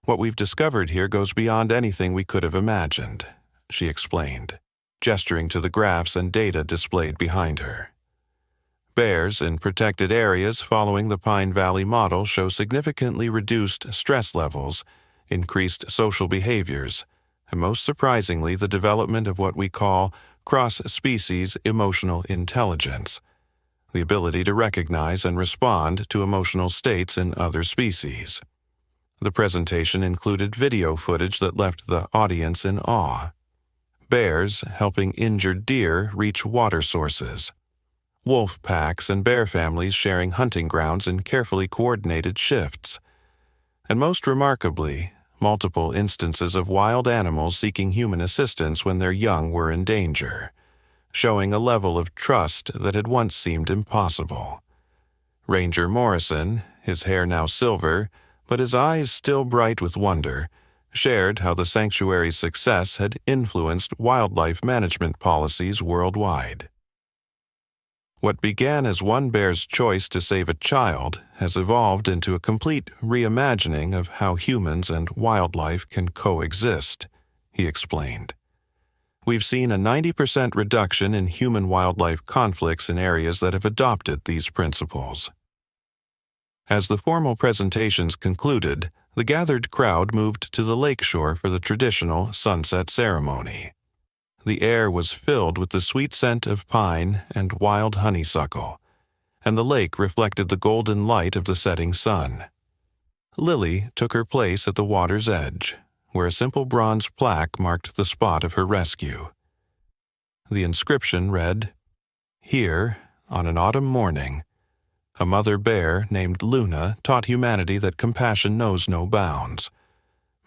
Speaker 1: "What we've discovered here goes beyond anything we could have imagined," she explained, gesturing to the graphs and data displayed behind her. Bears in protected areas following the Pine Valley model show significantly reduced stress levels, increased social behaviors, and most surprisingly the development of what we call cross-species emotional intelligence, the ability to recognize and respond to emotional states in other species. The presentation included video footage that left the audience in awe. Bears helping injured deer reach water sources. Wolf packs and bear families sharing hunting grounds in carefully coordinated shifts. And most remarkably, multiple instances of wild animals seeking human assistance when their young were in danger, showing a level of trust that had once seemed impossible. Ranger Morrison, his hair now silver, but his eyes still bright with wonder, shared how the sanctuary's success had influenced wildlife management policies worldwide. What began as one bear's choice to save a child has evolved into a complete reimagining of how humans and wildlife can coexist, he explained. "We've seen a 90% reduction in human-wildlife conflicts in areas that have adopted these principles." As the formal presentations concluded, the gathered crowd moved to the lakeshore for the traditional sunset ceremony. The air was filled with the sweet scent of pine and wild honeysuckle, and the lake reflected the golden light of the setting sun. Lily took her place at the water's edge, where a simple bronze plaque marked the spot of her rescue. The inscription read, "Here, on an autumn morning, a mother bear named Luna taught humanity that compassion knows no bounds.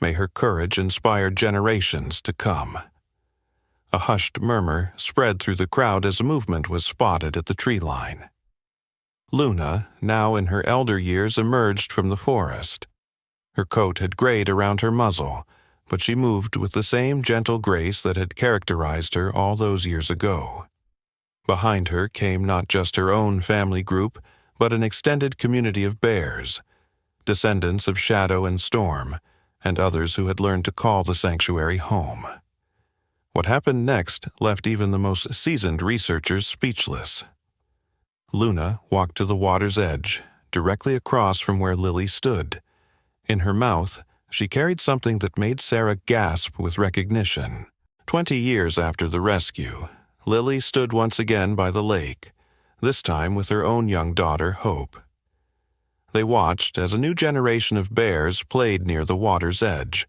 Speaker 1: May her courage inspire generations to come." A hushed murmur spread through the crowd as a movement was spotted at the tree line. Luna, now in her elder years, emerged from the forest. Her coat had grayed around her muzzle, but she moved with the same gentle grace that had characterized her all those years ago. Behind her came not just her own family group, but an extended community of bears, descendants of Shadow and Storm, and others who had learned to call the sanctuary home. What happened next left even the most seasoned researchers speechless. Luna walked to the water's edge, directly across from where Lily stood. In her mouth, she carried something that made Sarah gasp with recognition. 20 years after the rescue, Lily stood once again by the lake, this time with her own young daughter, Hope. They watched as a new generation of bears played near the water's edge,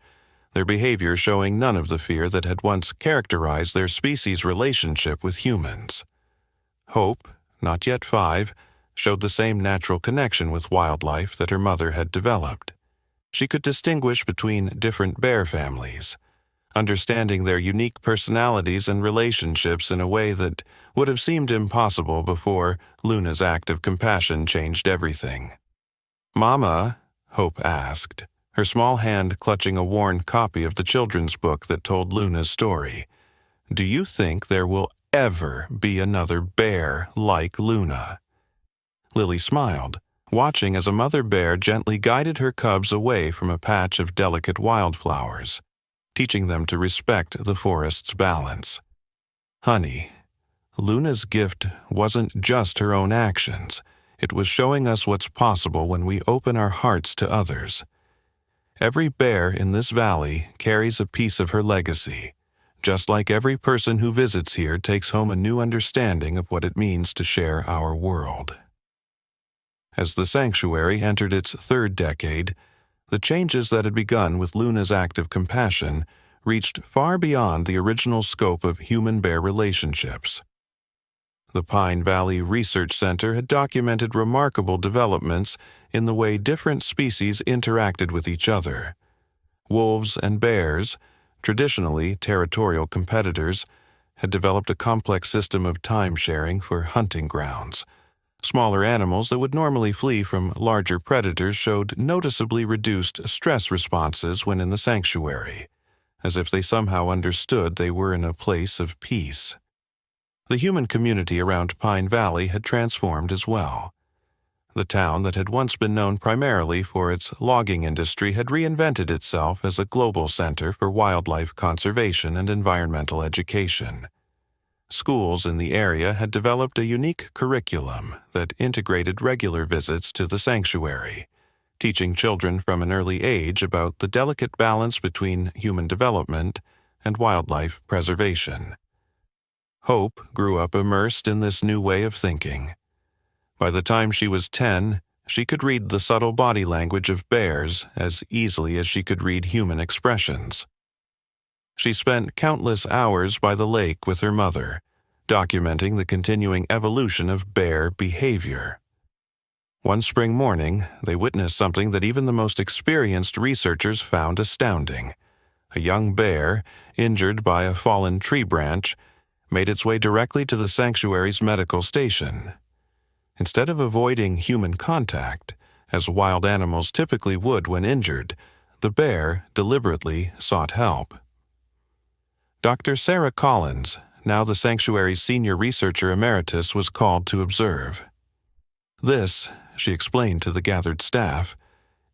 Speaker 1: their behavior showing none of the fear that had once characterized their species' relationship with humans. Hope, not yet 5, showed the same natural connection with wildlife that her mother had developed. She could distinguish between different bear families, understanding their unique personalities and relationships in a way that would have seemed impossible before Luna's act of compassion changed everything. "Mama," Hope asked, her small hand clutching a worn copy of the children's book that told Luna's story, "do you think there will ever be another bear like Luna?" Lily smiled, watching as a mother bear gently guided her cubs away from a patch of delicate wildflowers, teaching them to respect the forest's balance. "Honey, Luna's gift wasn't just her own actions. It was showing us what's possible when we open our hearts to others. Every bear in this valley carries a piece of her legacy, just like every person who visits here takes home a new understanding of what it means to share our world." As the sanctuary entered its 3rd decade, the changes that had begun with Luna's act of compassion reached far beyond the original scope of human-bear relationships. The Pine Valley Research Center had documented remarkable developments in the way different species interacted with each other. Wolves and bears, traditionally territorial competitors, had developed a complex system of time-sharing for hunting grounds. Smaller animals that would normally flee from larger predators showed noticeably reduced stress responses when in the sanctuary, as if they somehow understood they were in a place of peace. The human community around Pine Valley had transformed as well. The town that had once been known primarily for its logging industry had reinvented itself as a global center for wildlife conservation and environmental education. Schools in the area had developed a unique curriculum that integrated regular visits to the sanctuary, teaching children from an early age about the delicate balance between human development and wildlife preservation. Hope grew up immersed in this new way of thinking. By the time she was 10, she could read the subtle body language of bears as easily as she could read human expressions. She spent countless hours by the lake with her mother, documenting the continuing evolution of bear behavior. One spring morning, they witnessed something that even the most experienced researchers found astounding. A young bear, injured by a fallen tree branch, made its way directly to the sanctuary's medical station. Instead of avoiding human contact, as wild animals typically would when injured, the bear deliberately sought help. Dr. Sarah Collins, now the sanctuary's senior researcher emeritus, was called to observe. "This," she explained to the gathered staff,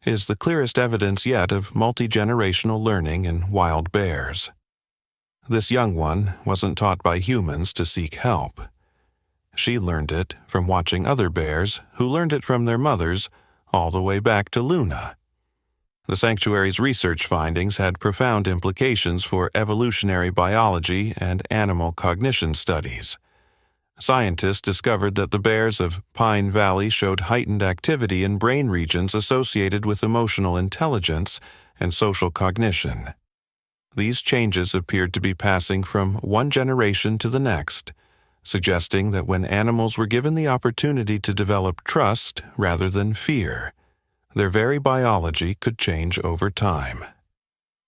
Speaker 1: "is the clearest evidence yet of multi-generational learning in wild bears. This young one wasn't taught by humans to seek help. She learned it from watching other bears who learned it from their mothers all the way back to Luna." The sanctuary's research findings had profound implications for evolutionary biology and animal cognition studies. Scientists discovered that the bears of Pine Valley showed heightened activity in brain regions associated with emotional intelligence and social cognition. These changes appeared to be passing from one generation to the next, suggesting that when animals were given the opportunity to develop trust rather than fear, their very biology could change over time.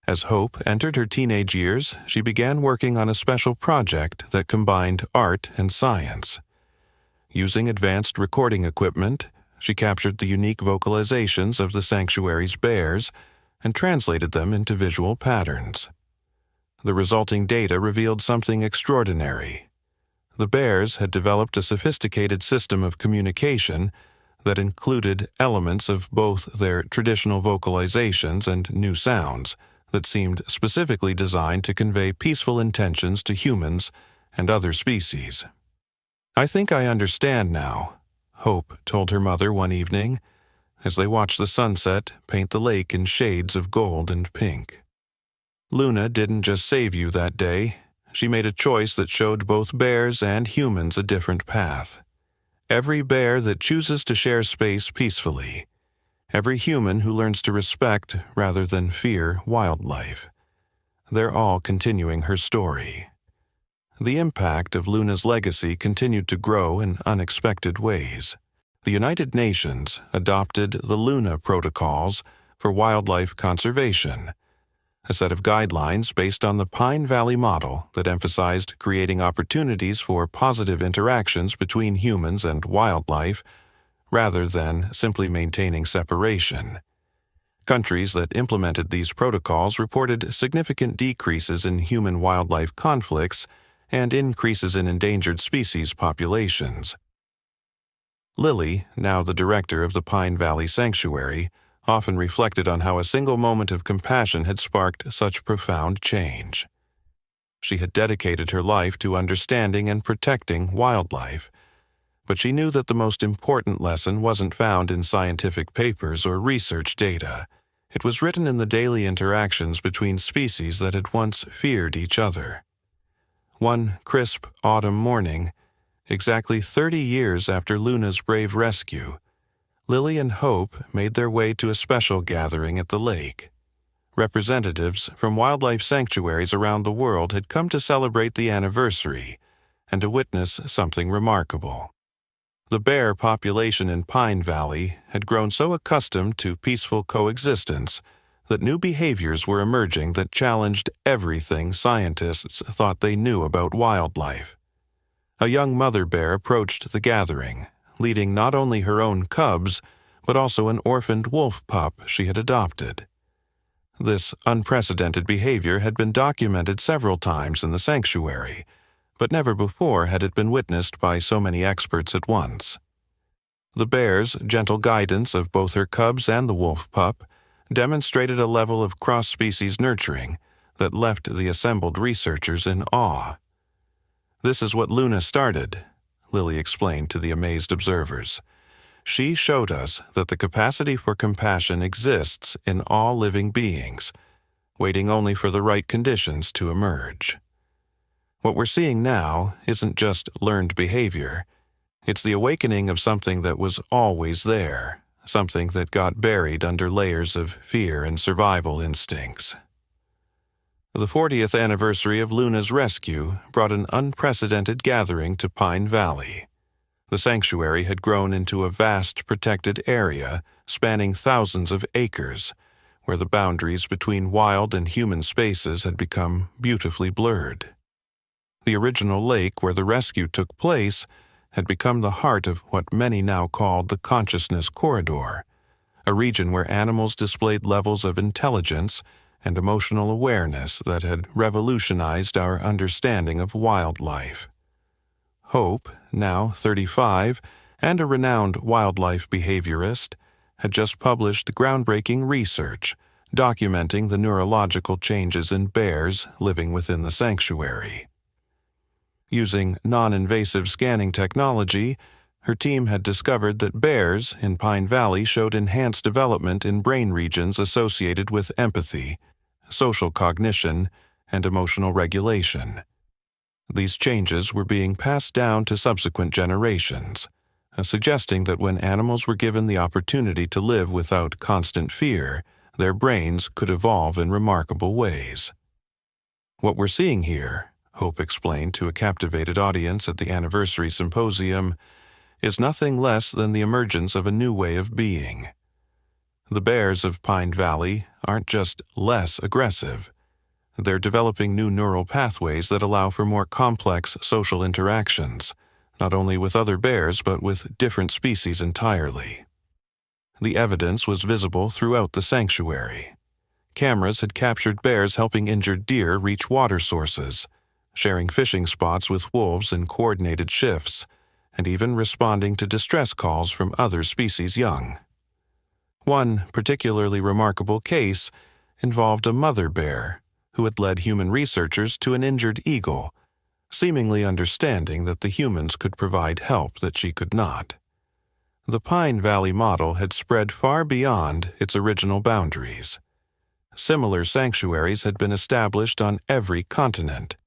Speaker 1: As Hope entered her teenage years, she began working on a special project that combined art and science. Using advanced recording equipment, she captured the unique vocalizations of the sanctuary's bears, and translated them into visual patterns. The resulting data revealed something extraordinary. The bears had developed a sophisticated system of communication that included elements of both their traditional vocalizations and new sounds that seemed specifically designed to convey peaceful intentions to humans and other species. "I think I understand now," Hope told her mother one evening, as they watched the sunset paint the lake in shades of gold and pink. "Luna didn't just save you that day. She made a choice that showed both bears and humans a different path. Every bear that chooses to share space peacefully, every human who learns to respect rather than fear wildlife. They're all continuing her story." The impact of Luna's legacy continued to grow in unexpected ways. The United Nations adopted the Luna Protocols for Wildlife Conservation, a set of guidelines based on the Pine Valley model that emphasized creating opportunities for positive interactions between humans and wildlife rather than simply maintaining separation. Countries that implemented these protocols reported significant decreases in human-wildlife conflicts and increases in endangered species populations. Lily, now the director of the Pine Valley Sanctuary, often reflected on how a single moment of compassion had sparked such profound change. She had dedicated her life to understanding and protecting wildlife, but she knew that the most important lesson wasn't found in scientific papers or research data. It was written in the daily interactions between species that had once feared each other. One crisp autumn morning, exactly 30 years after Luna's brave rescue, Lily and Hope made their way to a special gathering at the lake. Representatives from wildlife sanctuaries around the world had come to celebrate the anniversary and to witness something remarkable. The bear population in Pine Valley had grown so accustomed to peaceful coexistence that new behaviors were emerging that challenged everything scientists thought they knew about wildlife. A young mother bear approached the gathering, leading not only her own cubs, but also an orphaned wolf pup she had adopted. This unprecedented behavior had been documented several times in the sanctuary, but never before had it been witnessed by so many experts at once. The bear's gentle guidance of both her cubs and the wolf pup demonstrated a level of cross-species nurturing that left the assembled researchers in awe. "This is what Luna started," Lily explained to the amazed observers. "She showed us that the capacity for compassion exists in all living beings, waiting only for the right conditions to emerge. What we're seeing now isn't just learned behavior. It's the awakening of something that was always there, something that got buried under layers of fear and survival instincts." The 40th anniversary of Luna's rescue brought an unprecedented gathering to Pine Valley. The sanctuary had grown into a vast protected area spanning thousands of acres, where the boundaries between wild and human spaces had become beautifully blurred. The original lake where the rescue took place had become the heart of what many now called the Consciousness Corridor, a region where animals displayed levels of intelligence and emotional awareness that had revolutionized our understanding of wildlife. Hope, now 35, and a renowned wildlife behaviorist, had just published groundbreaking research documenting the neurological changes in bears living within the sanctuary. Using non-invasive scanning technology, her team had discovered that bears in Pine Valley showed enhanced development in brain regions associated with empathy, social cognition, and emotional regulation. These changes were being passed down to subsequent generations, suggesting that when animals were given the opportunity to live without constant fear, their brains could evolve in remarkable ways. "What we're seeing here," Hope explained to a captivated audience at the anniversary symposium, "is nothing less than the emergence of a new way of being. The bears of Pine Valley aren't just less aggressive. They're developing new neural pathways that allow for more complex social interactions, not only with other bears but with different species entirely." The evidence was visible throughout the sanctuary. cameras had captured bears helping injured deer reach water sources, sharing fishing spots with wolves in coordinated shifts, and even responding to distress calls from other species' young. One particularly remarkable case involved a mother bear who had led human researchers to an injured eagle, seemingly understanding that the humans could provide help that she could not. The Pine Valley model had spread far beyond its original boundaries. Similar sanctuaries had been established on every continent,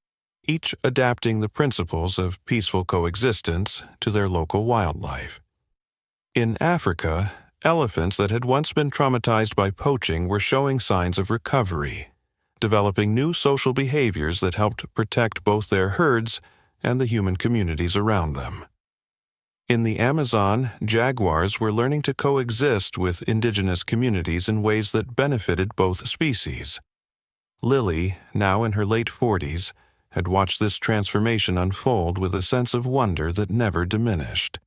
Speaker 1: each adapting the principles of peaceful coexistence to their local wildlife. In Africa, elephants that had once been traumatized by poaching were showing signs of recovery, developing new social behaviors that helped protect both their herds and the human communities around them. In the Amazon, jaguars were learning to coexist with indigenous communities in ways that benefited both species. Lily, now in her late 40s, had watched this transformation unfold with a sense of wonder that never diminished.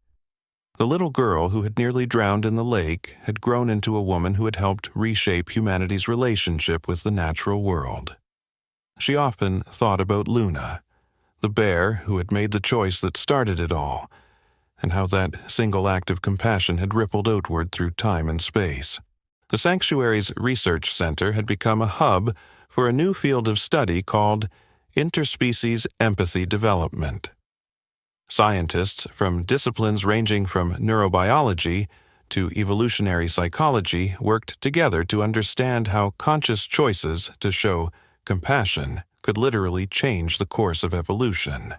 Speaker 1: The little girl who had nearly drowned in the lake had grown into a woman who had helped reshape humanity's relationship with the natural world. She often thought about Luna, the bear who had made the choice that started it all, and how that single act of compassion had rippled outward through time and space. The sanctuary's research center had become a hub for a new field of study called interspecies empathy development. Scientists from disciplines ranging from neurobiology to evolutionary psychology worked together to understand how conscious choices to show compassion could literally change the course of evolution.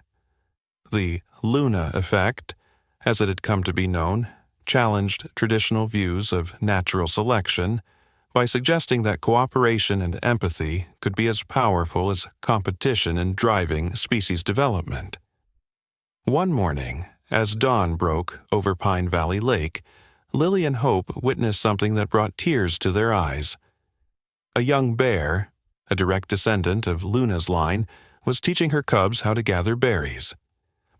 Speaker 1: The Luna effect, as it had come to be known, challenged traditional views of natural selection by suggesting that cooperation and empathy could be as powerful as competition in driving species development. One morning, as dawn broke over Pine Valley Lake, Lily and Hope witnessed something that brought tears to their eyes. A young bear, a direct descendant of Luna's line, was teaching her cubs how to gather berries.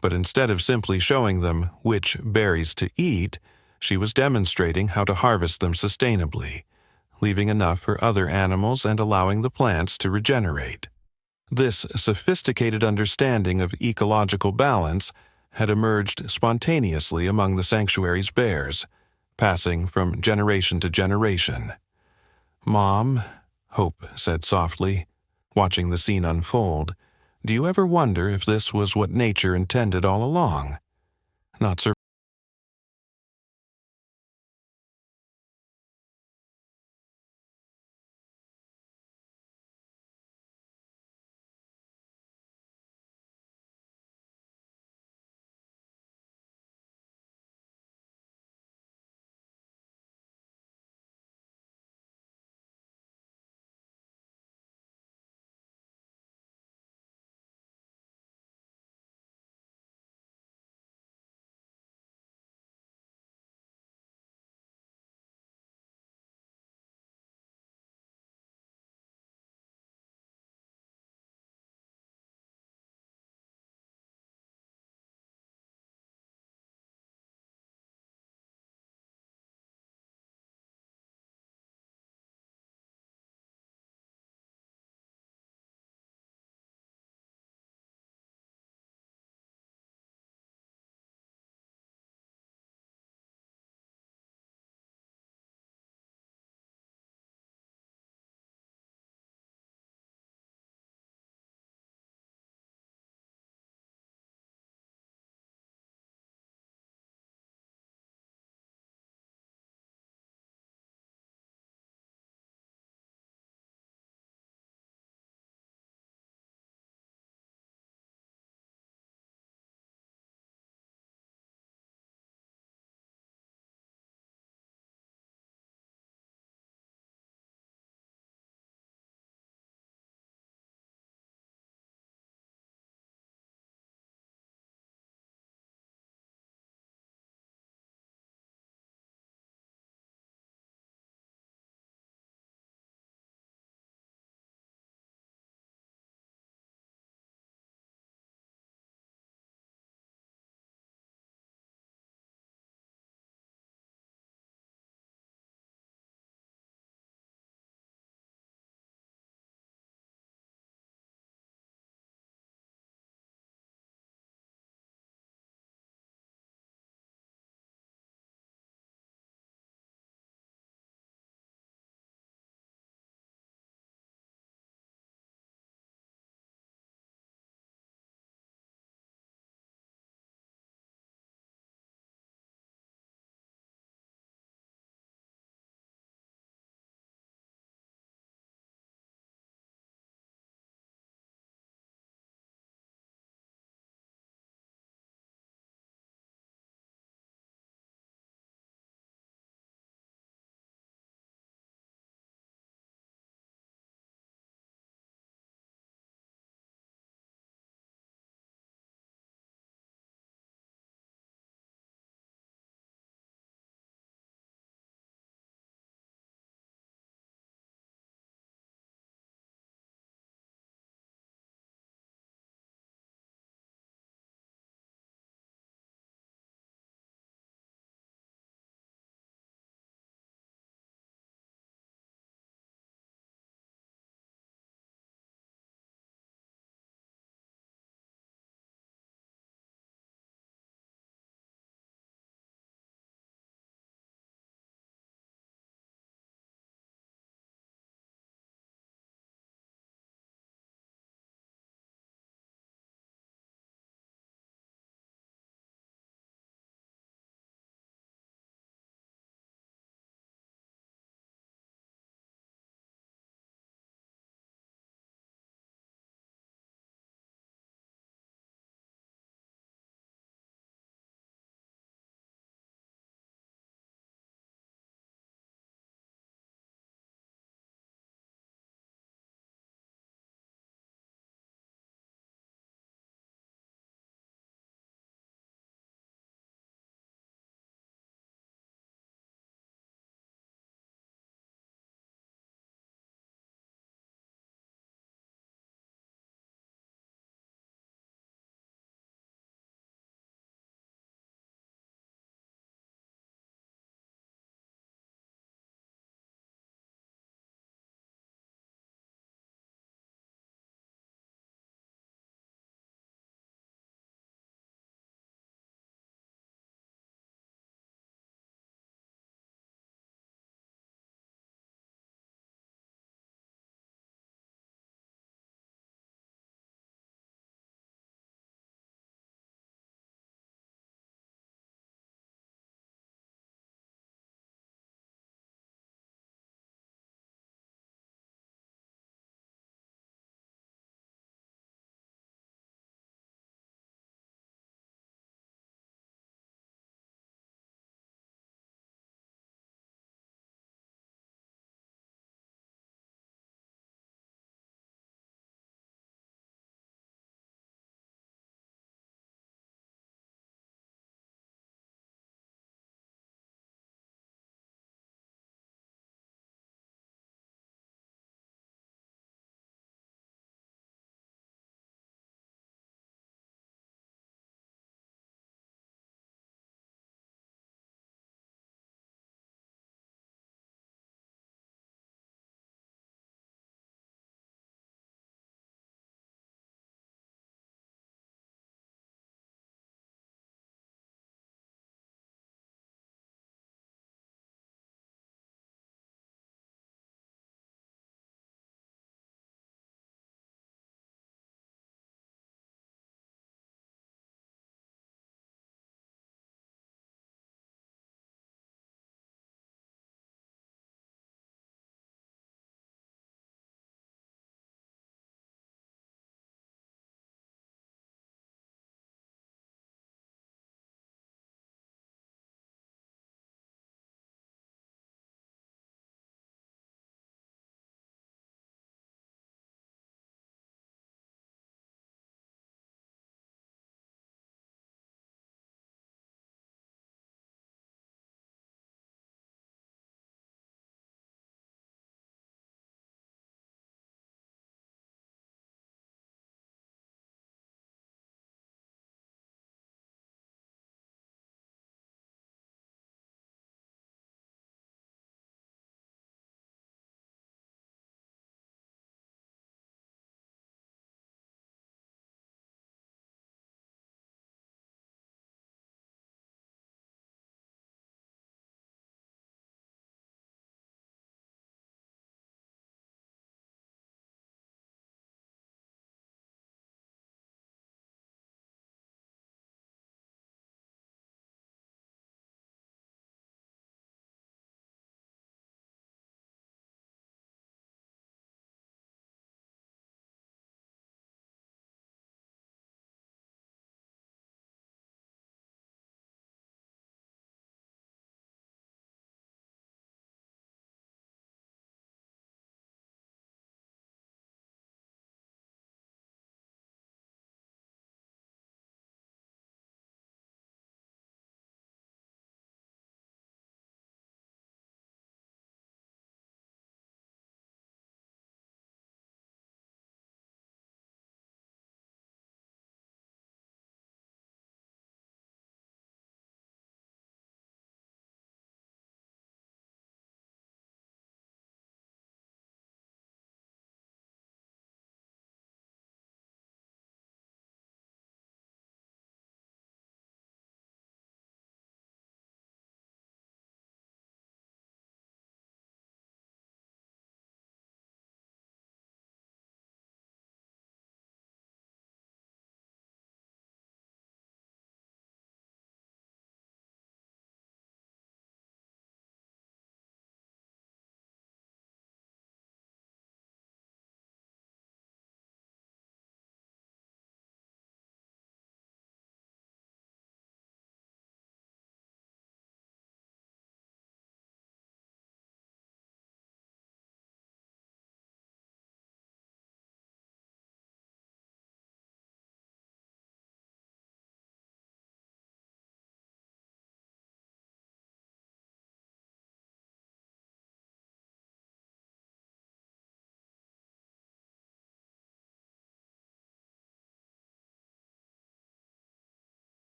Speaker 1: But instead of simply showing them which berries to eat, she was demonstrating how to harvest them sustainably, leaving enough for other animals and allowing the plants to regenerate. This sophisticated understanding of ecological balance had emerged spontaneously among the sanctuary's bears, passing from generation to generation. "Mom," Hope said softly, watching the scene unfold, "do you ever wonder if this was what nature intended all along? Not